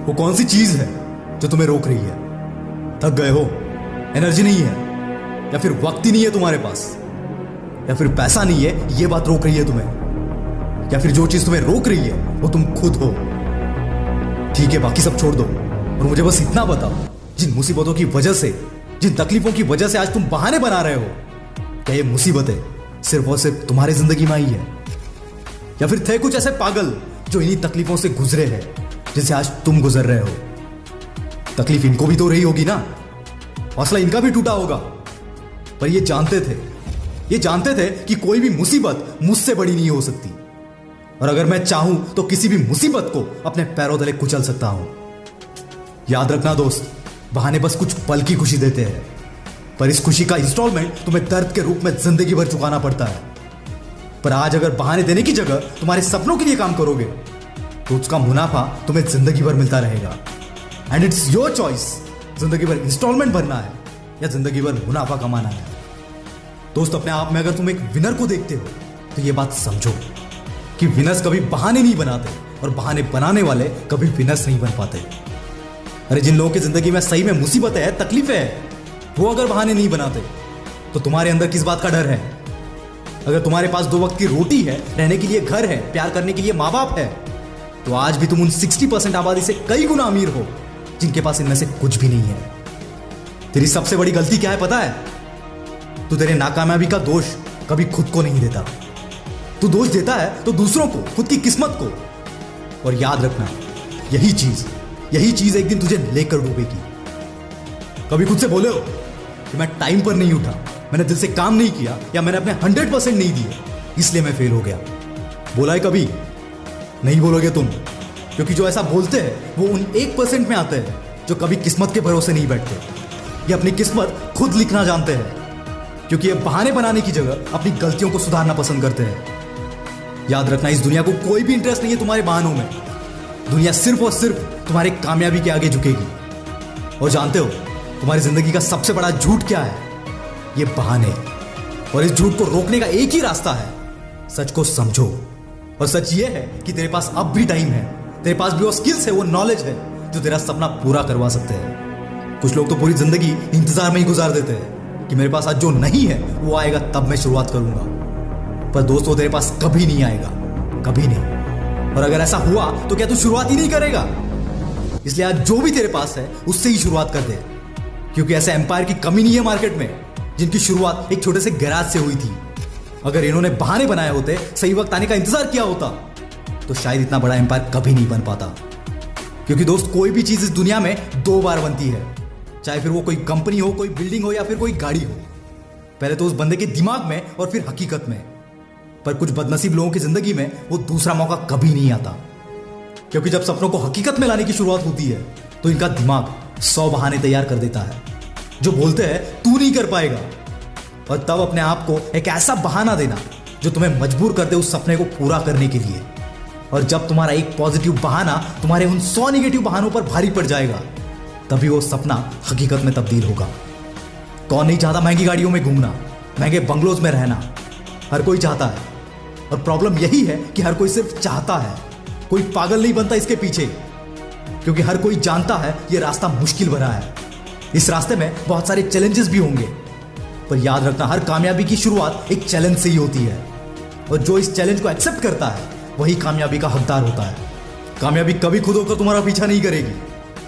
वो कौन सी चीज है जो तुम्हें रोक रही है? थक गए हो, एनर्जी नहीं है, या फिर वक्त ही नहीं है तुम्हारे पास, या फिर पैसा नहीं है, ये बात रोक रही है तुम्हें, या फिर जो चीज तुम्हें रोक रही है वो तुम खुद हो। ठीक है, बाकी सब छोड़ दो और मुझे बस इतना बताओ, जिन मुसीबतों की वजह से, जिन तकलीफों की वजह से आज तुम बहाने बना रहे हो, क्या ये मुसीबतें सिर्फ और सिर्फ तुम्हारी जिंदगी में आई है, या फिर थे कुछ ऐसे पागल जो इन्हीं तकलीफों से गुजरे हैं जिनसे आज तुम गुजर रहे हो? तकलीफ इनको भी तो रही होगी ना, हौसला इनका भी टूटा होगा, पर ये जानते थे कि कोई भी मुसीबत मुझसे बड़ी नहीं हो सकती, और अगर मैं चाहूं तो किसी भी मुसीबत को अपने पैरों तले कुचल सकता हूं। याद रखना दोस्त, बहाने बस कुछ पल की खुशी देते हैं, पर इस खुशी का इंस्टॉलमेंट तुम्हें दर्द के रूप में जिंदगी भर चुकाना पड़ता है। पर आज अगर बहाने देने की जगह तुम्हारे सपनों के लिए काम करोगे तो उसका मुनाफा तुम्हें जिंदगी भर मिलता रहेगा। एंड इट्स योर चॉइस, जिंदगी भर इंस्टॉलमेंट भरना है या जिंदगी भर मुनाफा कमाना है। दोस्त, अपने आप में अगर तुम एक विनर को देखते हो तो ये बात समझो कि विनर्स कभी बहाने नहीं बनाते और बहाने बनाने वाले कभी विनर्स नहीं बन पाते। अरे जिन लोगों की जिंदगी में सही में मुसीबतें हैं, तकलीफें हैं, वो अगर बहाने नहीं बनाते तो तुम्हारे अंदर किस बात का डर है? अगर तुम्हारे पास 2 वक्त की रोटी है, रहने के लिए घर है, प्यार करने के लिए माँ बाप है, तो आज भी तुम उन 60% आबादी से कई गुना अमीर हो जिनके पास इनमें से कुछ भी नहीं है। तेरी सबसे बड़ी गलती क्या है पता है? तू तेरे नाकामयाबी का दोष कभी खुद को नहीं देता। तू दोष देता है तो दूसरों को, खुद की किस्मत को। और याद रखना, यही चीज एक दिन तुझे लेकर डूबेगी। कभी खुद से बोले हो कि मैं टाइम पर नहीं उठा, मैंने दिल से काम नहीं किया, या मैंने अपने 100% नहीं दिए इसलिए मैं फेल हो गया? बोला है कभी? नहीं बोलोगे तुम, क्योंकि जो ऐसा बोलते हैं वो उन 1% में आते हैं जो कभी किस्मत के भरोसे नहीं बैठते। ये अपनी किस्मत खुद लिखना जानते हैं, क्योंकि ये बहाने बनाने की जगह अपनी गलतियों को सुधारना पसंद करते हैं। याद रखना, इस दुनिया को कोई भी इंटरेस्ट नहीं है तुम्हारे बहानों में। दुनिया सिर्फ और सिर्फ तुम्हारी कामयाबी के आगे झुकेगी। और जानते हो तुम्हारी जिंदगी का सबसे बड़ा झूठ क्या है? ये बहाने। और इस झूठ को रोकने का एक ही रास्ता है, सच को समझो। और सच ये है कि तेरे पास अब भी टाइम है, तेरे पास भी वो स्किल्स है, वो नॉलेज है जो तेरा सपना पूरा करवा सकते हैं। कुछ लोग तो पूरी जिंदगी इंतजार में ही गुजार देते हैं कि मेरे पास आज जो नहीं है वो आएगा तब मैं शुरुआत करूंगा। पर दोस्तों, तेरे पास कभी नहीं आएगा, कभी नहीं। और अगर ऐसा हुआ तो क्या तू शुरुआत ही नहीं करेगा? इसलिए आज जो भी तेरे पास है उससे ही शुरुआत कर दे, क्योंकि ऐसे एम्पायर की कमी नहीं है मार्केट में जिनकी शुरुआत एक छोटे से गैराज से हुई थी। अगर इन्होंने बहाने बनाए होते, सही वक्त आने का इंतजार किया होता, तो शायद इतना बड़ा एम्पायर कभी नहीं बन पाता। क्योंकि दोस्त, कोई भी चीज इस दुनिया में 2 बार बनती है, चाहे फिर वो कोई कंपनी हो, कोई बिल्डिंग हो, या फिर कोई गाड़ी हो। पहले तो उस बंदे के दिमाग में और फिर हकीकत में। पर कुछ बदनसीब लोगों की जिंदगी में वो दूसरा मौका कभी नहीं आता, क्योंकि जब सपनों को हकीकत में लाने की शुरुआत होती है तो इनका दिमाग 100 बहाने तैयार कर देता है जो बोलते हैं तू नहीं कर पाएगा। और तब अपने आप को एक ऐसा बहाना देना जो तुम्हें मजबूर कर दे उस सपने को पूरा करने के लिए। और जब तुम्हारा एक पॉजिटिव बहाना तुम्हारे उन 100 नेगेटिव बहानों पर भारी पड़ जाएगा, तभी वो सपना हकीकत में तब्दील होगा। कौन नहीं चाहता महंगी गाड़ियों में घूमना, महंगे बंगलोज में रहना? हर कोई चाहता है। और प्रॉब्लम यही है कि हर कोई सिर्फ चाहता है, कोई पागल नहीं बनता इसके पीछे, क्योंकि हर कोई जानता है ये रास्ता मुश्किल भरा है। इस रास्ते में बहुत सारे चैलेंजेस भी होंगे, पर याद रखना, हर कामयाबी की शुरुआत एक चैलेंज से ही होती है। और जो इस चैलेंज को एक्सेप्ट करता है वही कामयाबी का हकदार होता है। कामयाबी कभी खुद होकर तुम्हारा पीछा नहीं करेगी,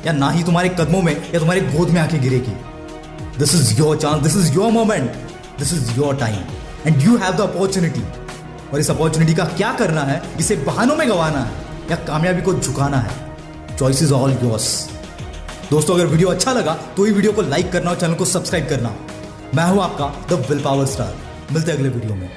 या ना ही तुम्हारे कदमों में या तुम्हारे गोद में आके गिरेगी। This is your chance, this is your moment, this is your time, and you have the opportunity. और इस अपॉर्चुनिटी का क्या करना है? इसे बहानों में गंवाना है या कामयाबी को झुकाना है? Choice is all yours. दोस्तों, अगर वीडियो अच्छा लगा तो ही वीडियो को लाइक करना और चैनल को सब्सक्राइब करना। मैं हूं आपका द विल पावर स्टार। मिलते हैं अगले वीडियो में।